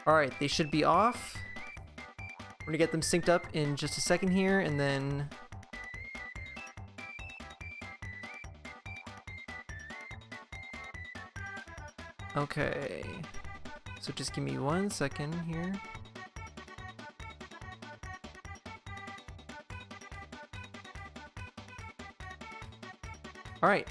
Alright, they should be off. We're gonna get them synced up in just a second here, and then... Okay. So just give me 1 second here. Alright.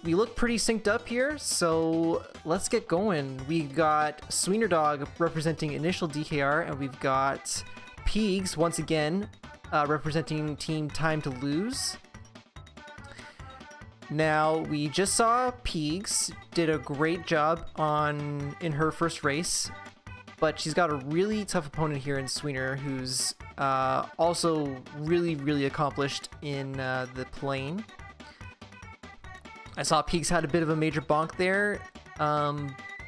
We look pretty synced up here, so let's get going. We got Sweener Dog representing initial DKR, and we've got Peegs once again representing Team Time to Lose. Now, we just saw Peegs did a great job in her first race, but she's got a really tough opponent here in Sweener, who's also really accomplished in the plane. I saw Peegs had a bit of a major bonk there,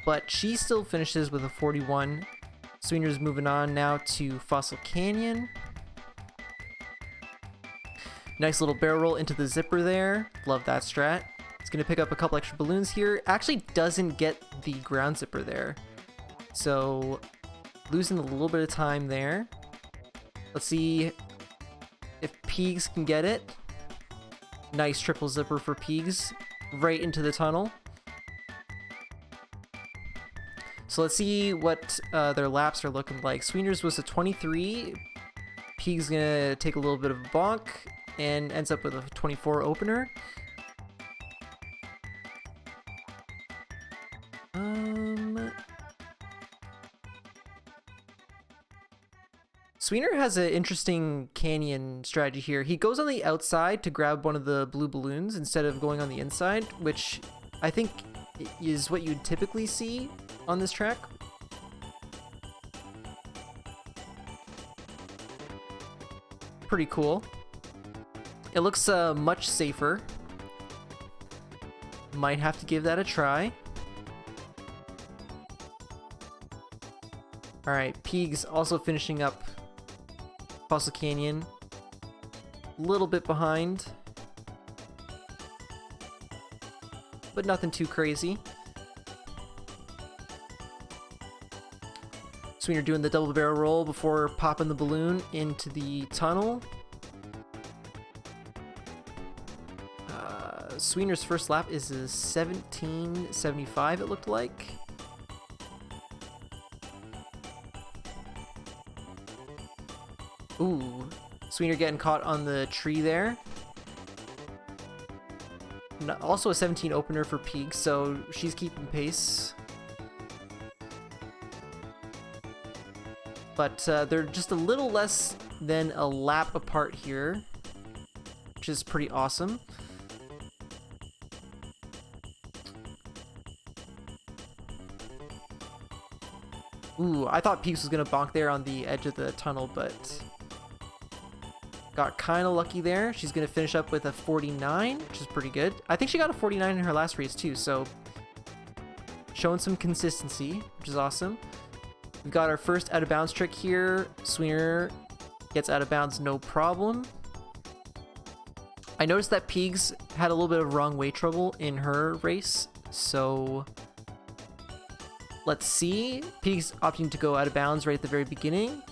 but she still finishes with a 41. Sweener's moving on now to Fossil Canyon. Nice little barrel roll into the zipper there. Love that strat. It's going to pick up a couple extra balloons here. Actually doesn't get the ground zipper there. So losing a little bit of time there. Let's see if Peegs can get it. Nice triple zipper for Peegs. Right into the tunnel. So let's see what their laps are looking like. Sweener's was a 23. Peegs gonna take a little bit of a bonk and ends up with a 24 opener. Sweener has an interesting canyon strategy here. He goes on the outside to grab one of the blue balloons instead of going on the inside, which I think is what you'd typically see on this track. Pretty cool. It looks much safer. Might have to give that a try. Alright, Peegs also finishing up Fossil Canyon. A little bit behind, but nothing too crazy. Sweener doing the double barrel roll before popping the balloon into the tunnel. Sweener's first lap is a 17:75, it looked like. Ooh, Sweener getting caught on the tree there. Also a 17 opener for Peegs, so she's keeping pace. But they're just a little less than a lap apart here, which is pretty awesome. Ooh, I thought Peegs was gonna bonk there on the edge of the tunnel, but got kind of lucky there. She's going to finish up with a 49, which is pretty good. I think she got a 49 in her last race too, so showing some consistency, which is awesome. We've got our first out of bounds trick here. Sweener gets out of bounds no problem. I noticed that Peegs had a little bit of wrong way trouble in her race, so let's see. Peegs opting to go out of bounds right at the very beginning.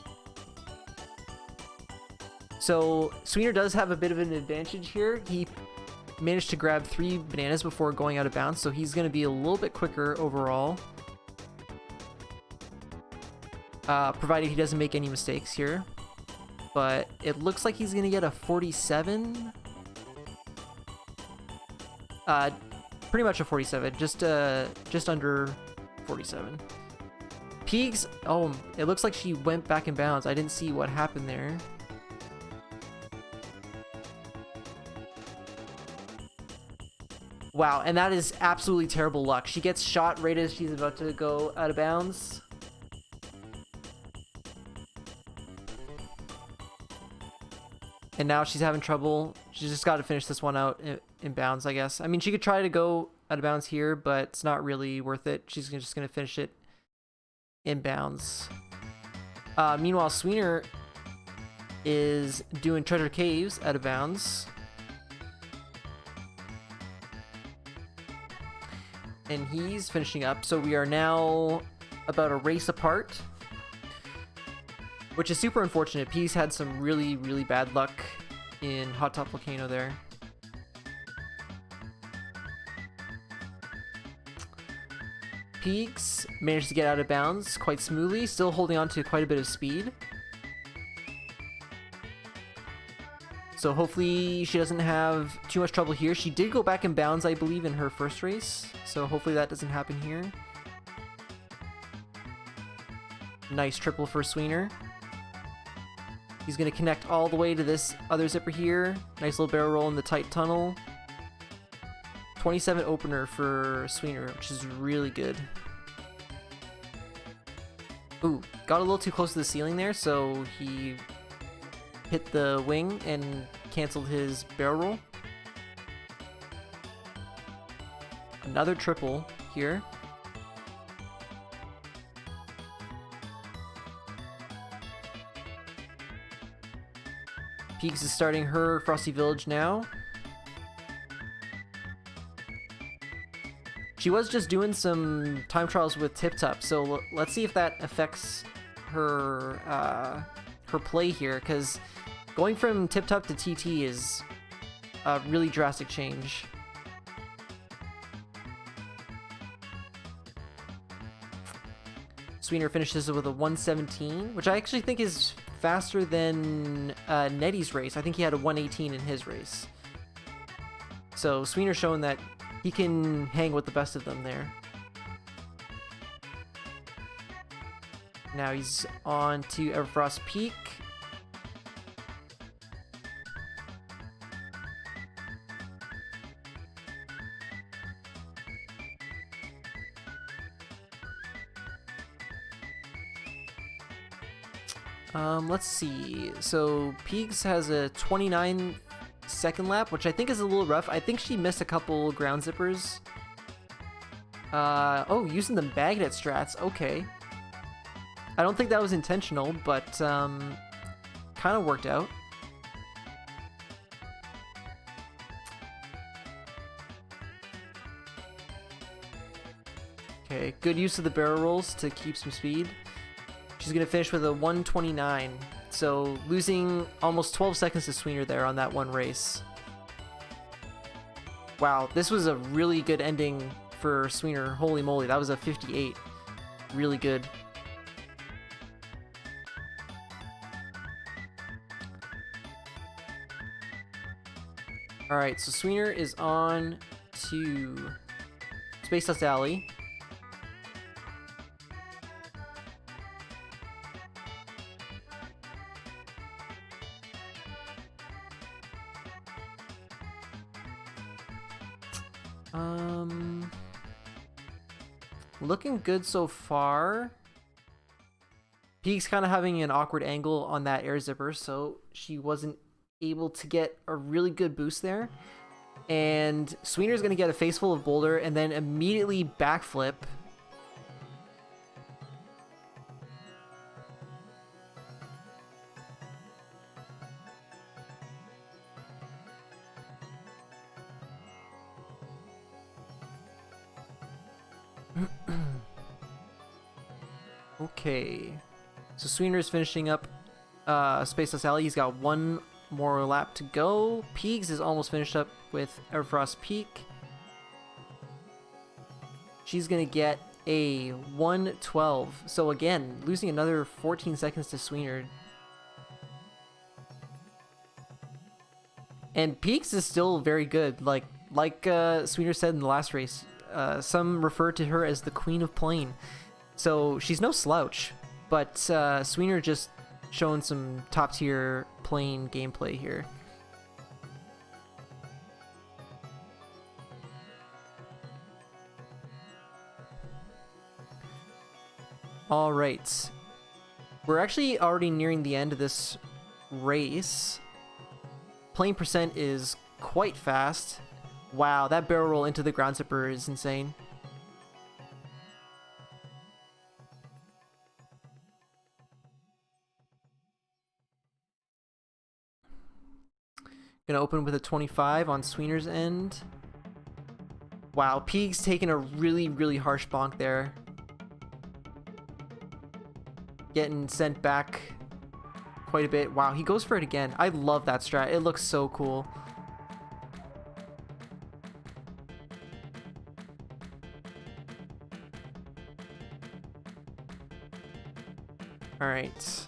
So Sweener does have a bit of an advantage here. He managed to grab 3 bananas before going out of bounds, so he's going to be a little bit quicker overall. Provided he doesn't make any mistakes here. But it looks like he's going to get a 47. Pretty much a 47, just under 47. Peegs, oh, it looks like she went back in bounds. I didn't see what happened there. Wow, and that is absolutely terrible luck. She gets shot right as she's about to go out of bounds. And now she's having trouble. She's just got to finish this one out in bounds, I guess. I mean, she could try to go out of bounds here, but it's not really worth it. She's just going to finish it in bounds. Meanwhile, Sweener is doing Treasure Caves out of bounds. and he's finishing up. So we are now about a race apart, which is super unfortunate. Pease had some really, really bad luck in Hot Top Volcano there. Peaks managed to get out of bounds quite smoothly, still holding on to quite a bit of speed. So hopefully she doesn't have too much trouble here. She did go back in bounds, I believe, in her first race. So hopefully that doesn't happen here. Nice triple for Sweener. He's going to connect all the way to this other zipper here. Nice little barrel roll in the tight tunnel. 27 opener for Sweener, which is really good. Ooh, got a little too close to the ceiling there, so he hit the wing and canceled his barrel roll. Another triple here. Peaks is starting her Frosty Village now. She was just doing some time trials with Tip Top, so let's see if that affects her her play here, because going from Tip Top to TT is a really drastic change. Sweener finishes with a 117, which I actually think is faster than Nettie's race. I think he had a 118 in his race. So Sweener showing that he can hang with the best of them there. Now he's on to Everfrost Peak. Let's see. So Peaks has a 29 second lap, which I think is a little rough. I think she missed a couple ground zippers. Oh, using the magnet strats. Okay. I don't think that was intentional, but kind of worked out. Okay, good use of the barrel rolls to keep some speed. She's going to finish with a 129, so losing almost 12 seconds to Sweener there on that one race. Wow, this was a really good ending for Sweener. Holy moly, that was a 58. Really good. Alright, so Sweener is on to Space Dust Alley. Looking good so far. Peak's kind of having an awkward angle on that air zipper, so she wasn't able to get a really good boost there. And Sweener's going to get a face full of boulder and then immediately backflip. Okay, so Sweener is finishing up Space Dust Alley. He's got one more lap to go. Peaks is almost finished up with Everfrost Peak. She's gonna get a 112. So again, losing another 14 seconds to Sweener. And Peaks is still very good. Like Sweener said in the last race, some refer to her as the Queen of Plane. So she's no slouch, but Sweener just showing some top tier plane gameplay here. All right, we're actually already nearing the end of this race. Plane percent is quite fast. Wow, that barrel roll into the ground zipper is insane. Gonna open with a 25 on Sweener's end. Wow, Peeg's taking a really, really harsh bonk there. Getting sent back quite a bit. Wow, he goes for it again. I love that strat. It looks so cool. All right.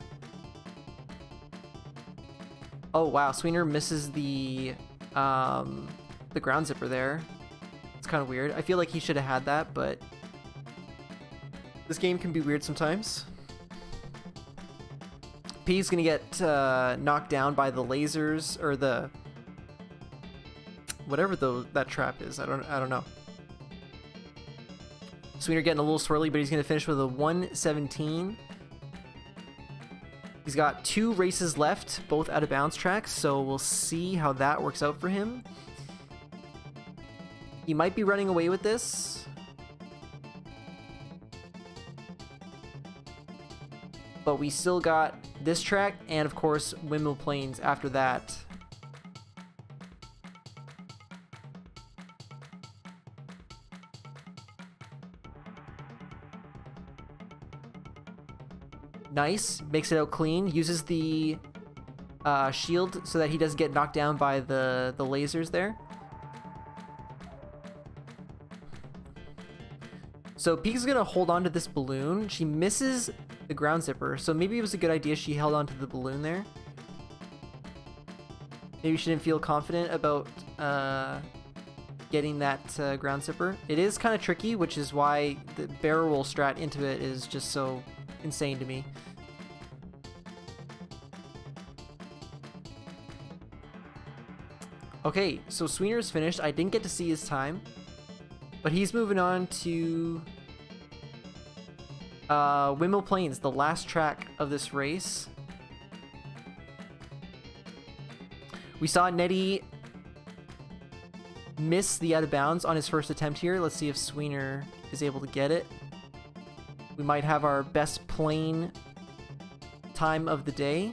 Oh wow, Sweener misses the ground zipper there. It's kind of weird. I feel like he should have had that, but this game can be weird sometimes. P's gonna get knocked down by the lasers or the whatever that trap is. I don't know. Sweener getting a little swirly, but he's gonna finish with a 117. He's got 2 races left, both out of bounds tracks, so we'll see how that works out for him. He might be running away with this. But we still got this track and, of course, Windmill Plains after that. Nice, makes it out clean, uses the shield so that he doesn't get knocked down by the lasers there. So Peek's gonna hold on to this balloon. She misses the ground zipper, so maybe it was a good idea she held on to the balloon there. Maybe she didn't feel confident about getting that ground zipper. It is kind of tricky, which is why the barrel roll strat into it is just so insane to me. Okay, so Sweener's finished. I didn't get to see his time, but he's moving on to Windmill Plains, the last track of this race. We saw Nettie miss the out of bounds on his first attempt here. Let's see if Sweener is able to get it. We might have our best plane time of the day.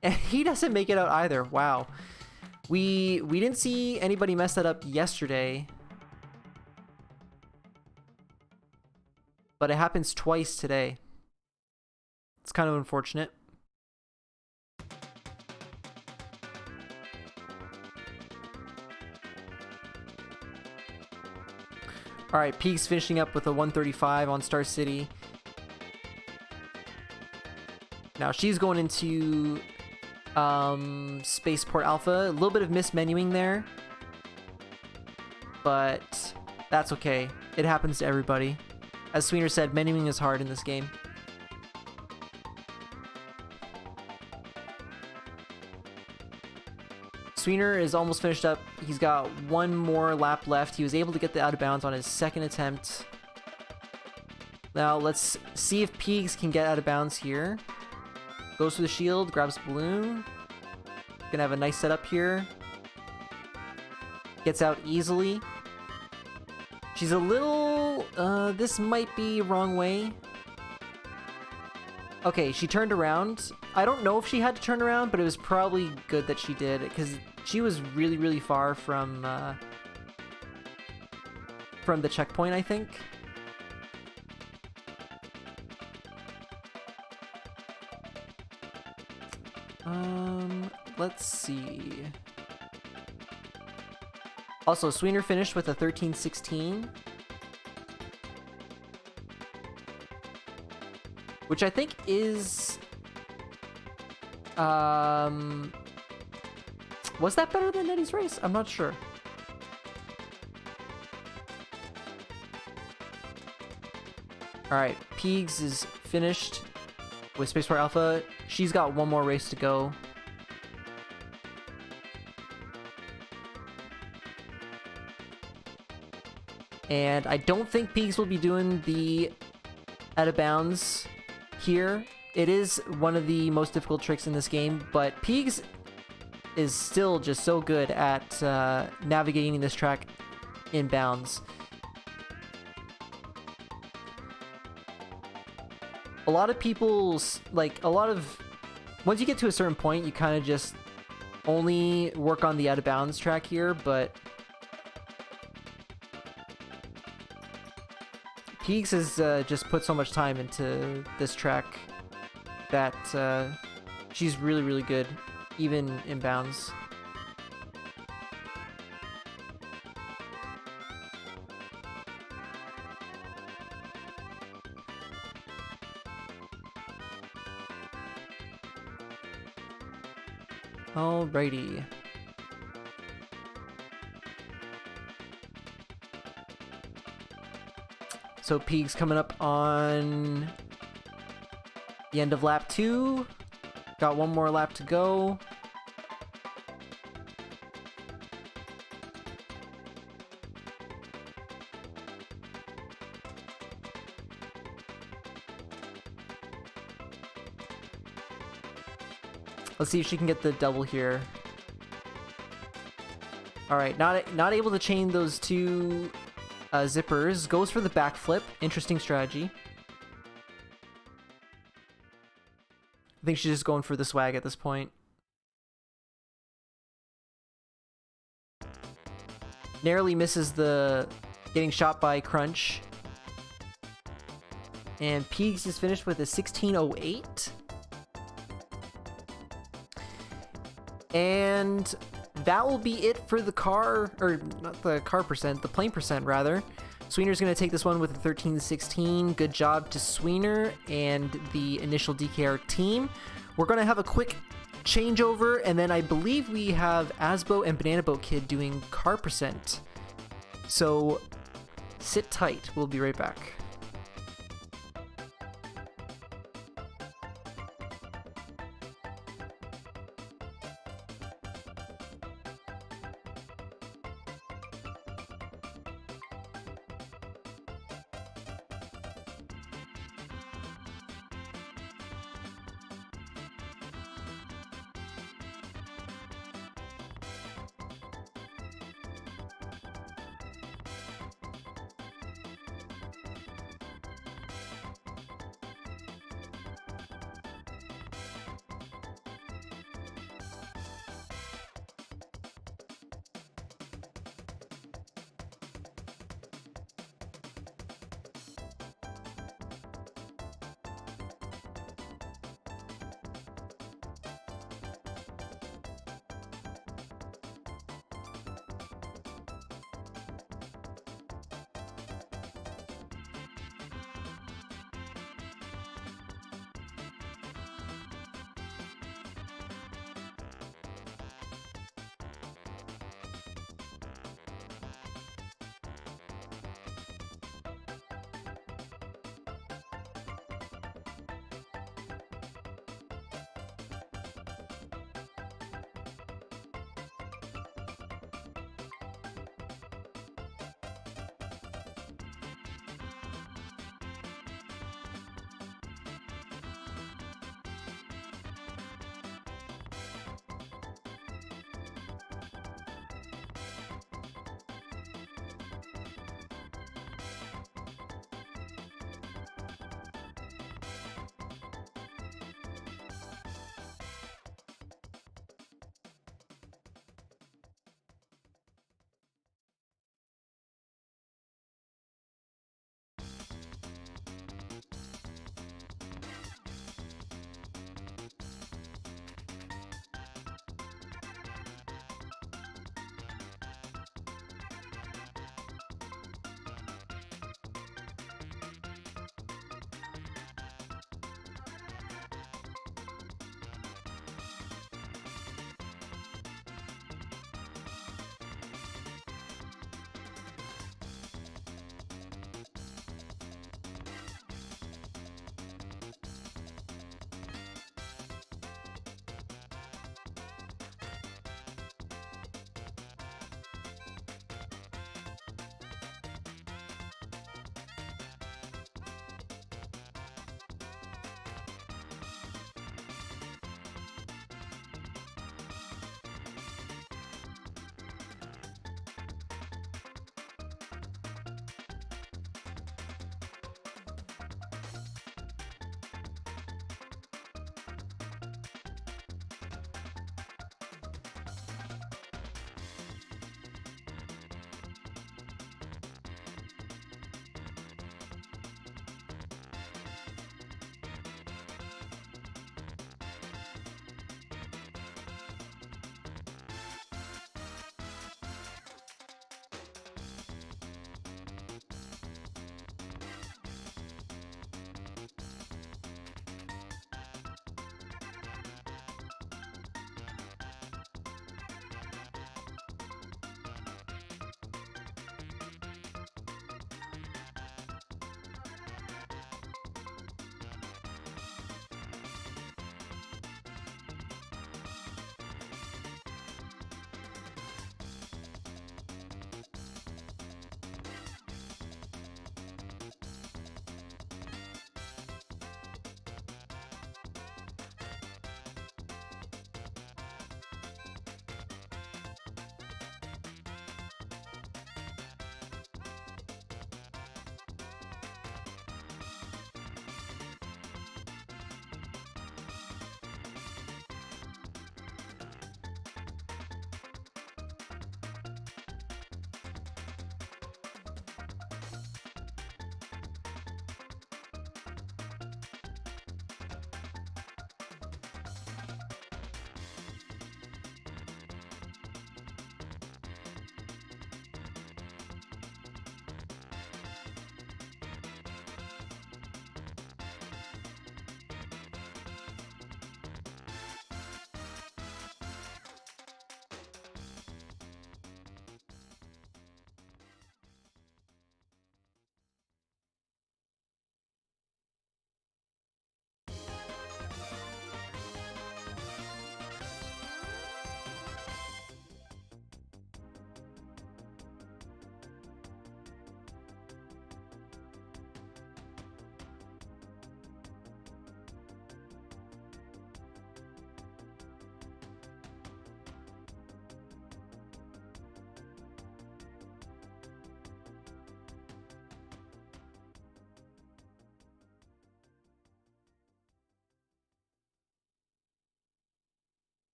And he doesn't make it out either. Wow. We didn't see anybody mess that up yesterday. But it happens twice today. It's kind of unfortunate. All right, Peek's finishing up with a 135 on Star City. Now she's going into Spaceport Alpha. A little bit of mismenuing there, but that's okay. It happens to everybody. As Sweener said, menuing is hard in this game. Sweener is almost finished up. He's got one more lap left. He was able to get the out of bounds on his second attempt. Now let's see if Peegs can get out of bounds here. Goes for the shield, grabs the balloon. Gonna have a nice setup here. Gets out easily. She's a little... this might be wrong way. Okay, she turned around. I don't know if she had to turn around, but it was probably good that she did, because she was really, really far from the checkpoint, I think. Let's see. Also, Sweener finished with a 13-16. Which I think is... was that better than Nettie's race? I'm not sure. Alright, Peegs is finished with Spaceport Alpha. She's got one more race to go. And I don't think Peegs will be doing the out of bounds here. It is one of the most difficult tricks in this game, but Peegs is still just so good at navigating this track in bounds. A lot of people's, like, once you get to a certain point, you kind of just only work on the out of bounds track here, but Peaks has just put so much time into this track that she's really, really good, even in bounds. Alrighty. So Peaks coming up on the end of lap 2. Got one more lap to go. Let's see if she can get the double here. All right, not able to chain those two zippers. Goes for the backflip. Interesting strategy. I think she's just going for the swag at this point. Narrowly misses the getting shot by Crunch. And Peaks is finished with a 16:08. And that will be it for the car, or not the car percent, the plane percent rather. Sweener's going to take this one with a 13-16. Good job to Sweener and the initial DKR team. We're going to have a quick changeover, and then I believe we have Asbo and Banana Boat Kid doing car percent. So sit tight. We'll be right back.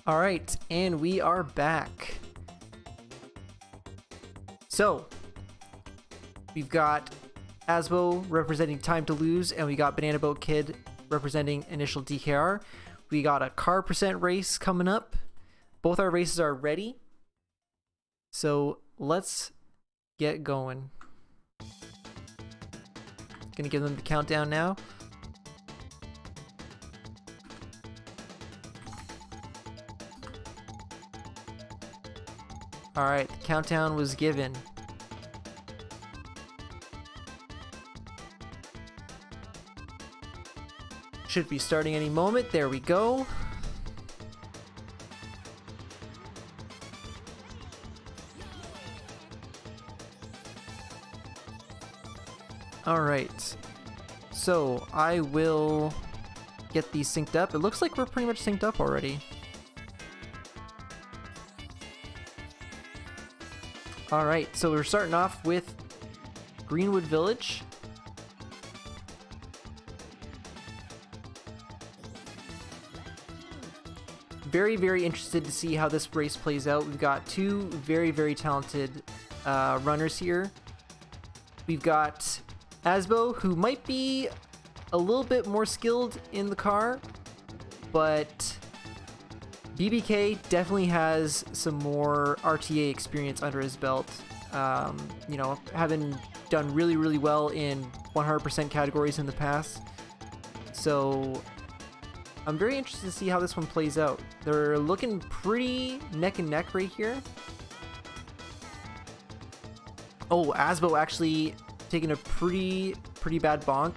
All right, and we are back. So, we've got Asbo representing Time to Lose, and we got Banana Boat Kid representing Initial DKR. We got a car percent race coming up. Both our races are ready. So, let's get going. Gonna give them the countdown now. Alright, the countdown was given. Should be starting any moment. There we go. Alright. So, I will get these synced up. It looks like we're pretty much synced up already. Alright, so we're starting off with Greenwood Village. Very, very interested to see how this race plays out. We've got two very, very talented runners here. We've got Asbo, who might be a little bit more skilled in the car, but BBK definitely has some more RTA experience under his belt. You know, having done really, really well in 100% categories in the past. So I'm very interested to see how this one plays out. They're looking pretty neck and neck right here. Oh, Asbo actually taking a pretty bad bonk,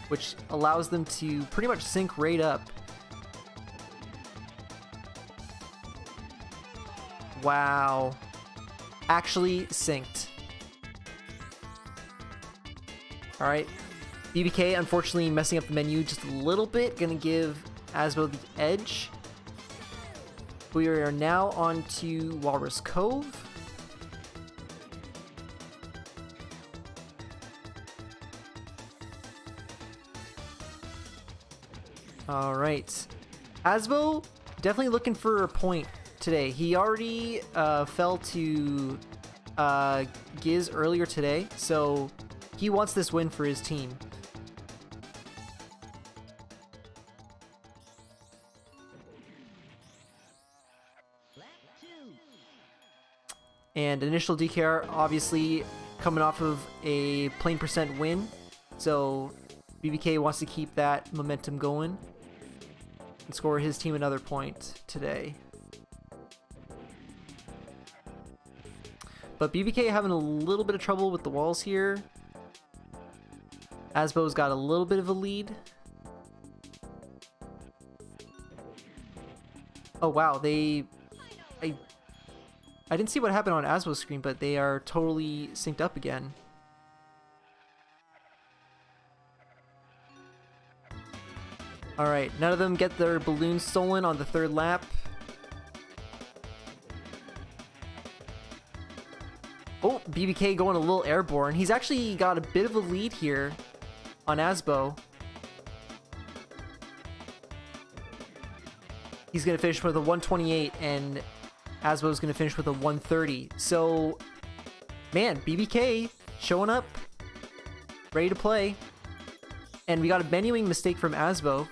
which allows them to pretty much sync right up. Wow. Actually synced. Alright. BBK unfortunately messing up the menu just a little bit. Gonna give Asbo the edge. We are now on to Walrus Cove. Alright. Asbo definitely looking for a point today. He already fell to Giz earlier today, so he wants this win for his team. And Initial DKR obviously coming off of a plain percent win, so BBK wants to keep that momentum going and score his team another point today. But BBK having a little bit of trouble with the walls here. Asbo's got a little bit of a lead. Oh wow, I didn't see what happened on Asbo's screen, but they are totally synced up again. Alright, none of them get their balloons stolen on the third lap. Oh, BBK going a little airborne. He's actually got a bit of a lead here on Asbo. He's going to finish with a 128, and Asbo's going to finish with a 130. So, man, BBK showing up, ready to play. And we got a menuing mistake from Asbo.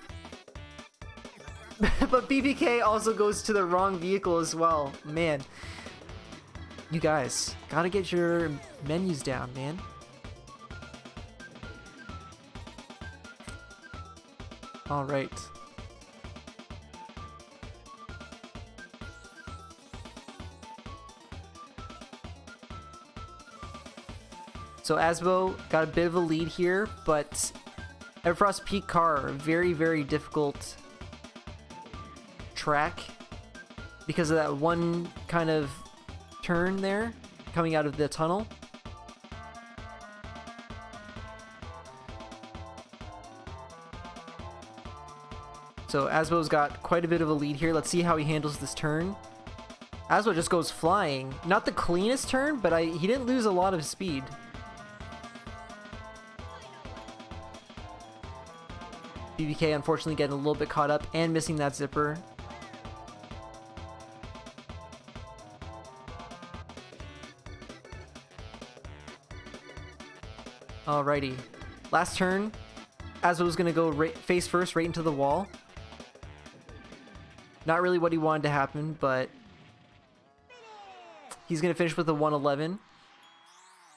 But BBK also goes to the wrong vehicle as well. Man, you guys gotta get your menus down, man. All right. So Asbo got a bit of a lead here, but Everfrost Peak car, very, very difficult track because of that one kind of turn there coming out of the tunnel. So Asbo's got quite a bit of a lead here. Let's see how he handles this turn. Asbo just goes flying. Not the cleanest turn, but he didn't lose a lot of speed. BBK unfortunately getting a little bit caught up and missing that zipper. Alrighty. Last turn. Asbo was going to go face first right into the wall. Not really what he wanted to happen, but he's going to finish with a 111.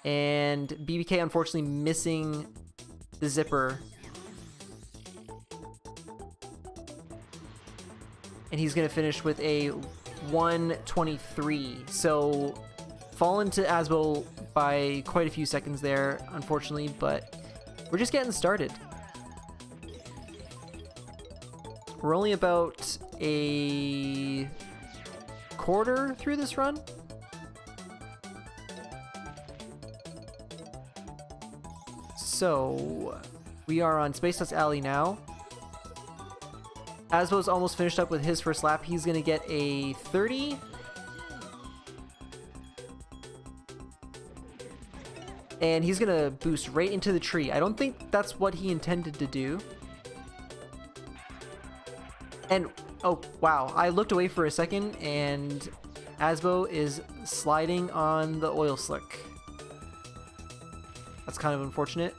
And BBK unfortunately missing the zipper. And he's going to finish with a 123. So fallen to Asbo by quite a few seconds there, unfortunately, but we're just getting started. We're only about a quarter through this run. So we are on Space Dust Alley now. Asbo's almost finished up with his first lap. He's going to get a 30. And he's going to boost right into the tree. I don't think that's what he intended to do. And, oh, wow. I looked away for a second, and Asbo is sliding on the oil slick. That's kind of unfortunate.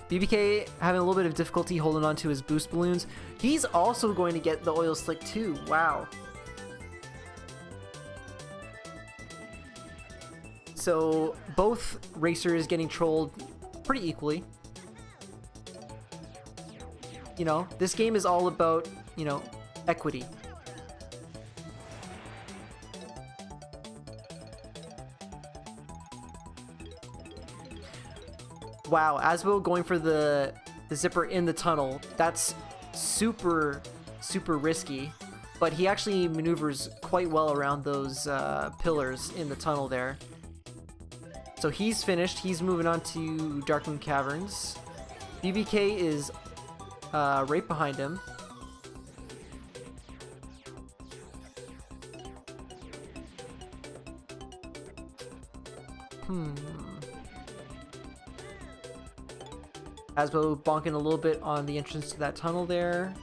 BBK having a little bit of difficulty holding on to his boost balloons. He's also going to get the oil slick too. Wow. So both racers getting trolled pretty equally. You know, this game is all about, you know, equity. Wow, Asbo going for the zipper in the tunnel. That's super risky, but he actually maneuvers quite well around those pillars in the tunnel there. So he's finished. He's moving on to Darkmoon Caverns. BBK is right behind him. Asbo bonking a little bit on the entrance to that tunnel there.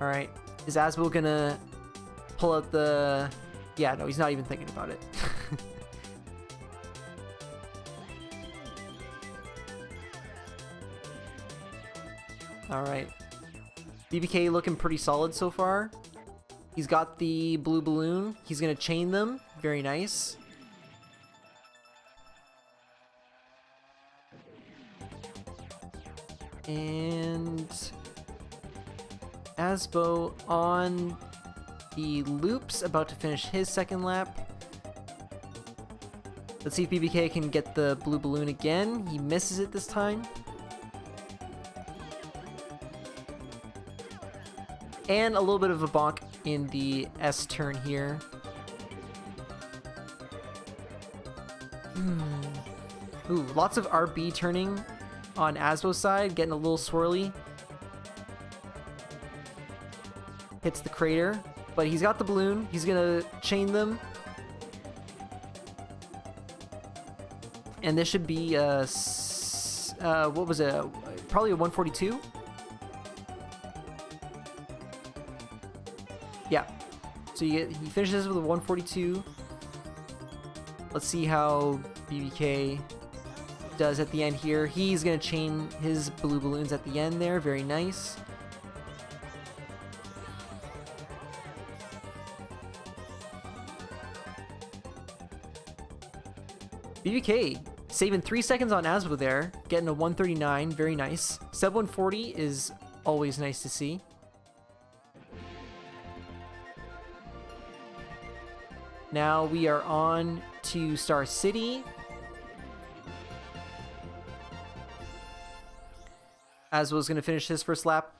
Alright, is Asbo gonna pull out the... Yeah, no, he's not even thinking about it. Alright, BBK looking pretty solid so far. He's got the blue balloon. He's going to chain them. Very nice. And Asbo on the loops, about to finish his second lap. Let's see if BBK can get the blue balloon again. He misses it this time. And a little bit of a bonk in the S turn here. Ooh, lots of RB turning on Asbo's side, getting a little swirly. Hits the crater, but he's got the balloon. He's gonna chain them. And this should be what was it? Probably a 142. Yeah, so he finishes with a 142. Let's see how BBK does at the end here. He's going to chain his blue balloons at the end there. Very nice. BBK saving 3 seconds on Asbo there, getting a 139. Very nice. Sub 140 is always nice to see. Now we are on to Star City. Asbo's going to finish his first lap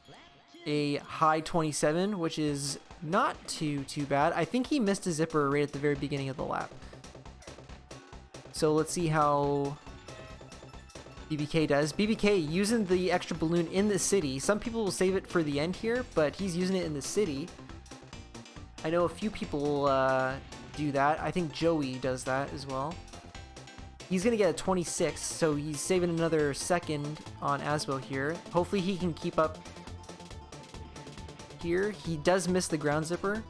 a high 27, which is not too bad. I think he missed a zipper right at the very beginning of the lap. So let's see how BBK does. BBK using the extra balloon in the city. Some people will save it for the end here, but he's using it in the city. I know a few people do that. I think Joey does that as well. He's gonna get a 26, so he's saving another second on Asbo here. Hopefully he can keep up here. He does miss the ground zipper.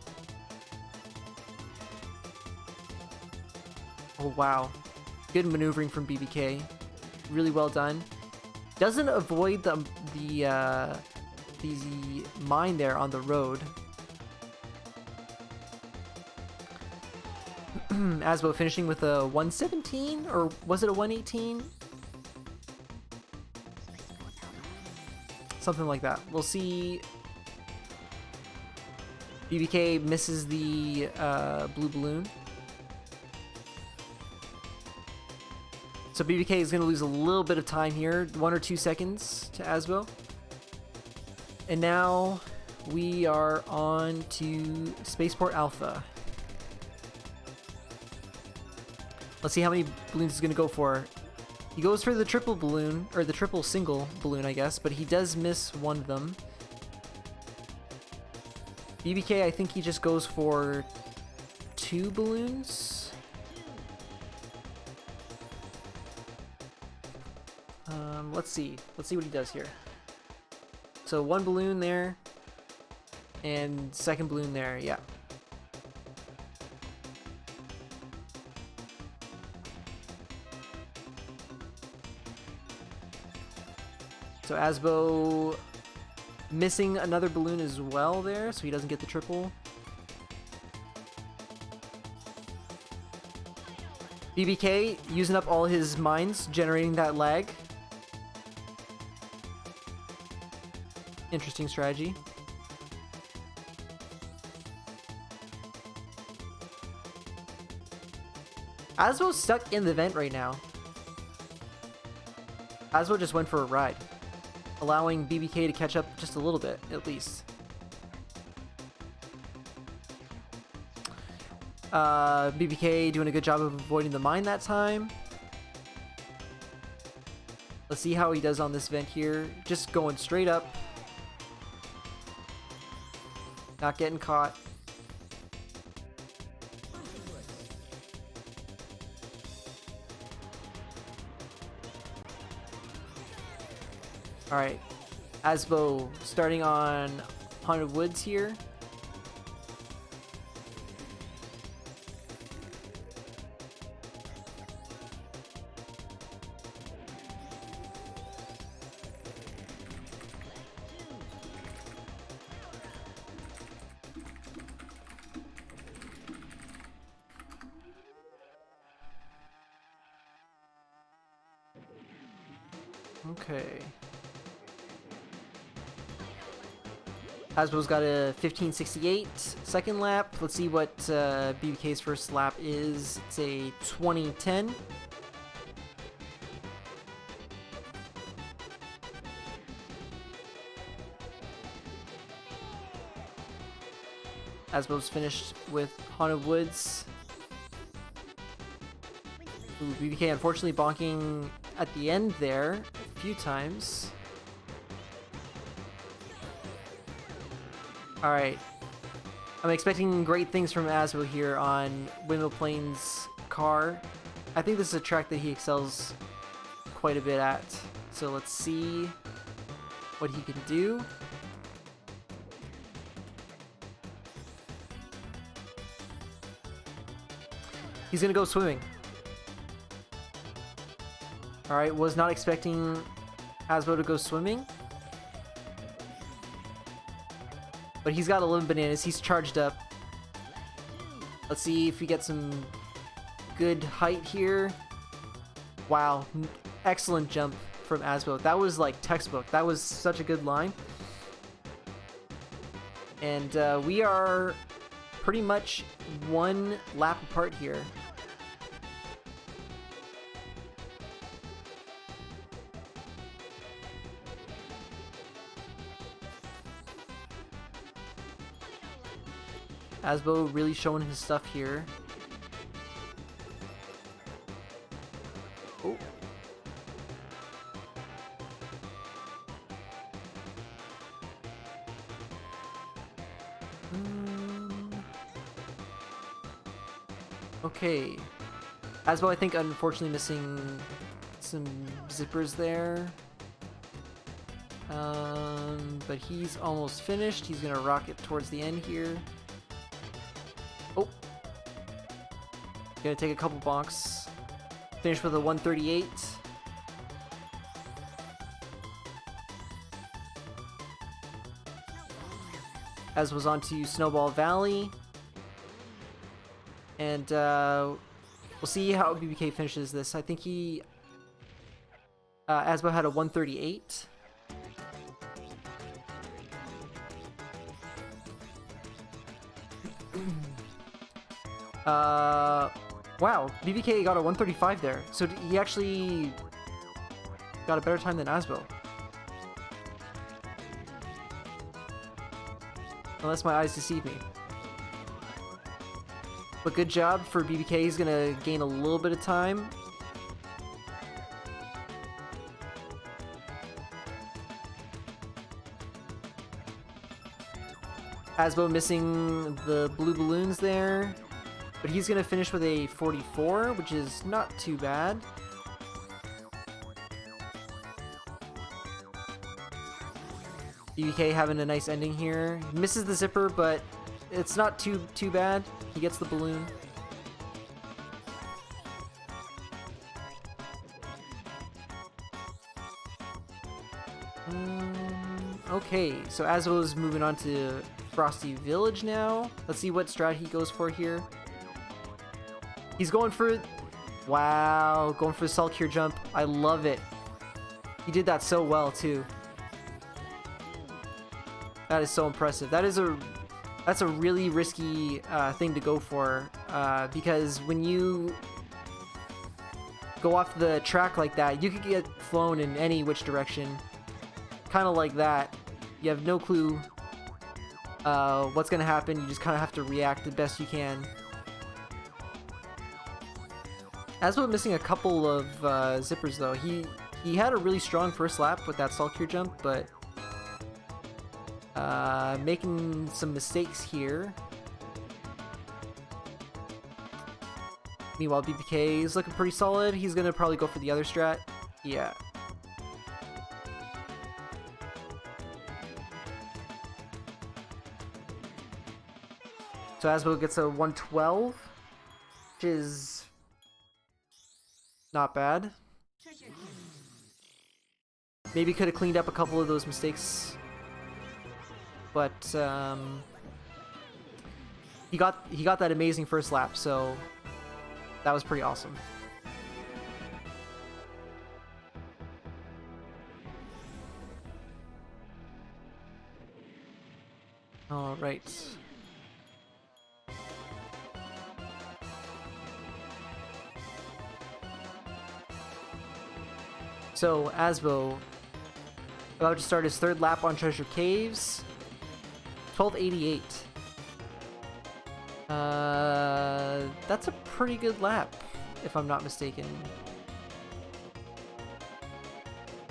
Oh wow, good maneuvering from BBK. Really well done. Doesn't avoid the mine there on the road. Asbo finishing with a 117, or was it a 118? Something like that. We'll see. BBK misses the blue balloon. So BBK is going to lose a little bit of time here, 1 or 2 seconds to Asbo. And now we are on to Spaceport Alpha. Let's see how many balloons he's going to go for. He goes for the triple balloon, or the triple single balloon, I guess, but he does miss one of them. BBK, I think he just goes for 2 balloons. Let's see what he does here. So 1 balloon there, and 2nd balloon there, yeah. So Asbo missing another balloon as well there, so he doesn't get the triple. BBK using up all his mines, generating that lag. Interesting strategy. Asbo's stuck in the vent right now. Asbo just went for a ride, allowing BBK to catch up just a little bit, at least. BBK doing a good job of avoiding the mine that time. Let's see how he does on this vent here. Just going straight up. Not getting caught. Alright. Asbo starting on Haunted Woods here. Okay. Asbo's got a 1568 second lap. Let's see what BBK's first lap is. It's a 2010. Asbo's finished with Haunted Woods. Ooh, BBK unfortunately bonking at the end there a few times. Alright. I'm expecting great things from Asbo here on Windmill Plains car. I think this is a track that he excels quite a bit at. So let's see what he can do. He's gonna go swimming. Alright, was not expecting Asbo to go swimming. But he's got 11 bananas, he's charged up. Let's see if we get some good height here. Wow, excellent jump from Asbo. That was like textbook. That was such a good line. And we are pretty much 1 lap apart here. Asbo really showing his stuff here. Oh. Okay. Asbo, I think, unfortunately missing some zippers there. But he's almost finished. He's gonna rocket towards the end here. Oh. Gonna take a couple bonks. Finish with a 138. As was onto Snowball Valley. And we'll see how BBK finishes this. I think he... Asbo had a 138. Wow, BBK got a 135 there. So he actually got a better time than Asbo. Unless my eyes deceive me. But good job for BBK. He's gonna gain a little bit of time. Asbo missing the blue balloons there. But he's gonna finish with a 44, which is not too bad. BBK having a nice ending here. Misses the zipper, but it's not too bad. He gets the balloon. Okay, so Asbo's moving on to Frosty Village now. Let's see what strat he goes for here. He's going for... Wow, going for the Salt Cure jump. I love it. He did that so well, too. That is so impressive. That's a really risky thing to go for, because when you go off the track like that, you could get flown in any which direction. Kind of like that. You have no clue what's going to happen. You just kind of have to react the best you can. Asbo missing a couple of zippers though. He had a really strong first lap with that Salt Cure jump, but making some mistakes here. Meanwhile, BBK is looking pretty solid. He's gonna probably go for the other strat. Yeah. So Asbo gets a 112, which is not bad. Maybe could have cleaned up a couple of those mistakes, but he got that amazing first lap, so that was pretty awesome. All right. So, Asbo, about to start his third lap on Treasure Caves. 1288. That's a pretty good lap, if I'm not mistaken.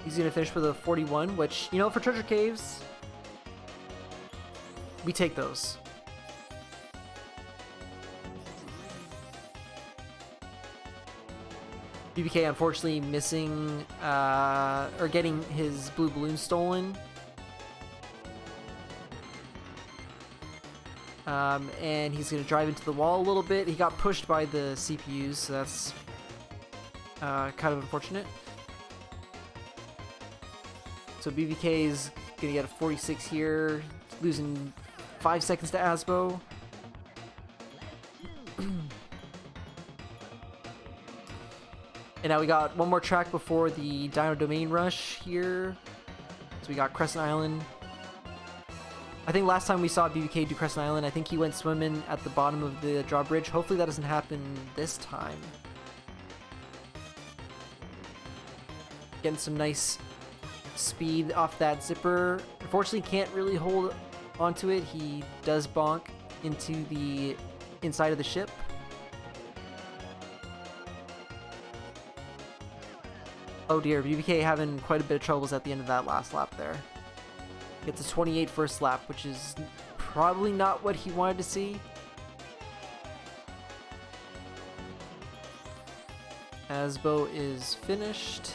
He's gonna finish with a 41, which, you know, for Treasure Caves, we take those. BBK unfortunately missing, or getting his blue balloon stolen. And he's gonna drive into the wall a little bit. He got pushed by the CPUs, so that's kind of unfortunate. So BBK is gonna get a 46 here, losing 5 seconds to Asbo. And now we got one more track before the Dino Domain Rush here. So we got Crescent Island. I think last time we saw BBK do Crescent Island, I think he went swimming at the bottom of the drawbridge. Hopefully that doesn't happen this time. Getting some nice speed off that zipper. Unfortunately can't really hold onto it. He does bonk into the inside of the ship. Oh dear, BBK having quite a bit of troubles at the end of that last lap there. Gets a 28 first lap, which is probably not what he wanted to see. Asbo is finished.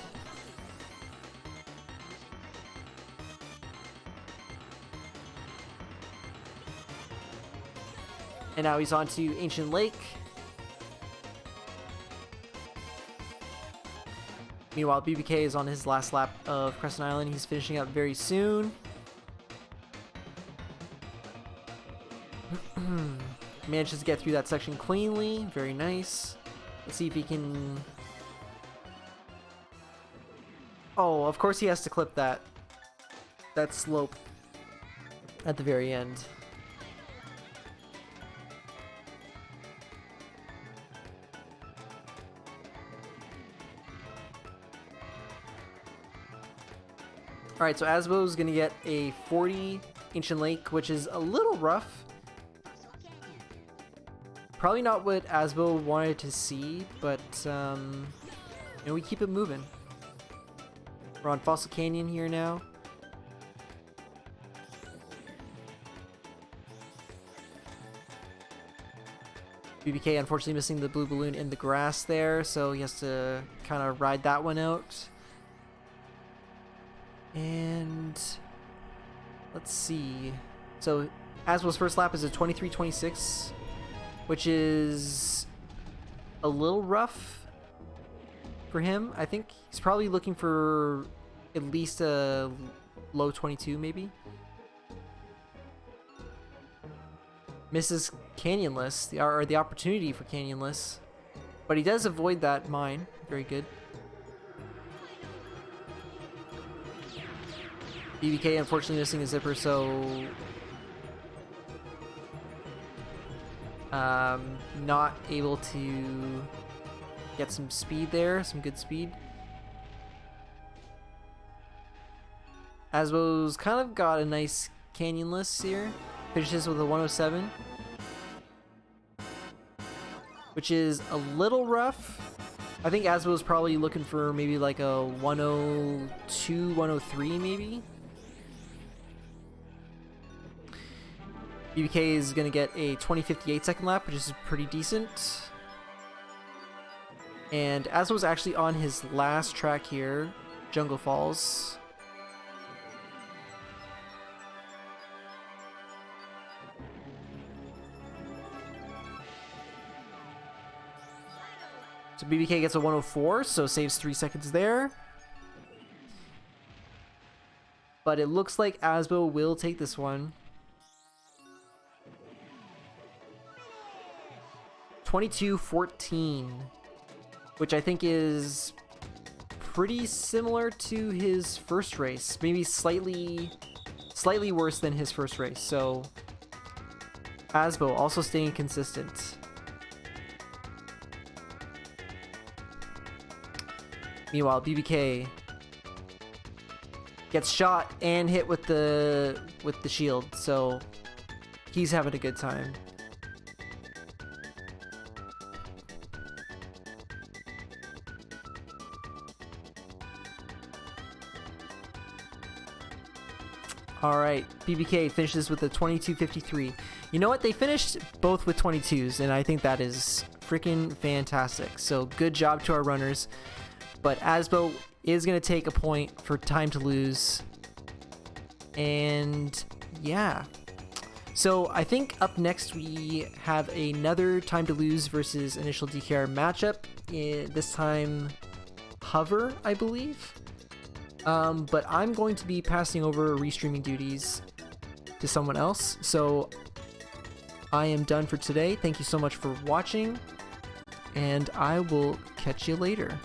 And now he's on to Ancient Lake. Meanwhile, BBK is on his last lap of Crescent Island. He's finishing up very soon. Manages to get through that section cleanly. Very nice. Let's see if he can... Oh, of course he has to clip that slope at the very end. Alright, so Asbo's gonna get a 40 Ancient Lake, which is a little rough. Probably not what Asbo wanted to see, but we keep it moving. We're on Fossil Canyon here now. BBK unfortunately missing the blue balloon in the grass there, so he has to kind of ride that one out. And let's see. So Asbo's first lap is a 23:26, which is a little rough for him. I think he's probably looking for at least a low 22 maybe. Misses Canyonless, or the opportunity for Canyonless, but he does avoid that mine. Very good. BBK unfortunately missing a zipper, so not able to get some speed there, some good speed. Asbo's kind of got a nice Canyonless here. Finishes with a 107, which is a little rough. I think Asbo's probably looking for maybe like a 102, 103 maybe. BBK is going to get a 20:58 second lap, which is pretty decent. And Asbo's actually on his last track here, Jungle Falls. So BBK gets a 104, so saves 3 seconds there. But it looks like Asbo will take this one. 22:14, which I think is pretty similar to his first race. Maybe slightly worse than his first race. So Asbo also staying consistent. Meanwhile, BBK gets shot and hit with the shield, so he's having a good time. Alright, BBK finishes with a 22:53. You know what? They finished both with 22s, and I think that is freaking fantastic. So good job to our runners. But Asbo is going to take a point for time to lose. And yeah. So I think up next we have another time to lose versus initial DKR matchup. This time hover, I believe. But I'm going to be passing over restreaming duties to someone else. So I am done for today. Thank you so much for watching, and I will catch you later.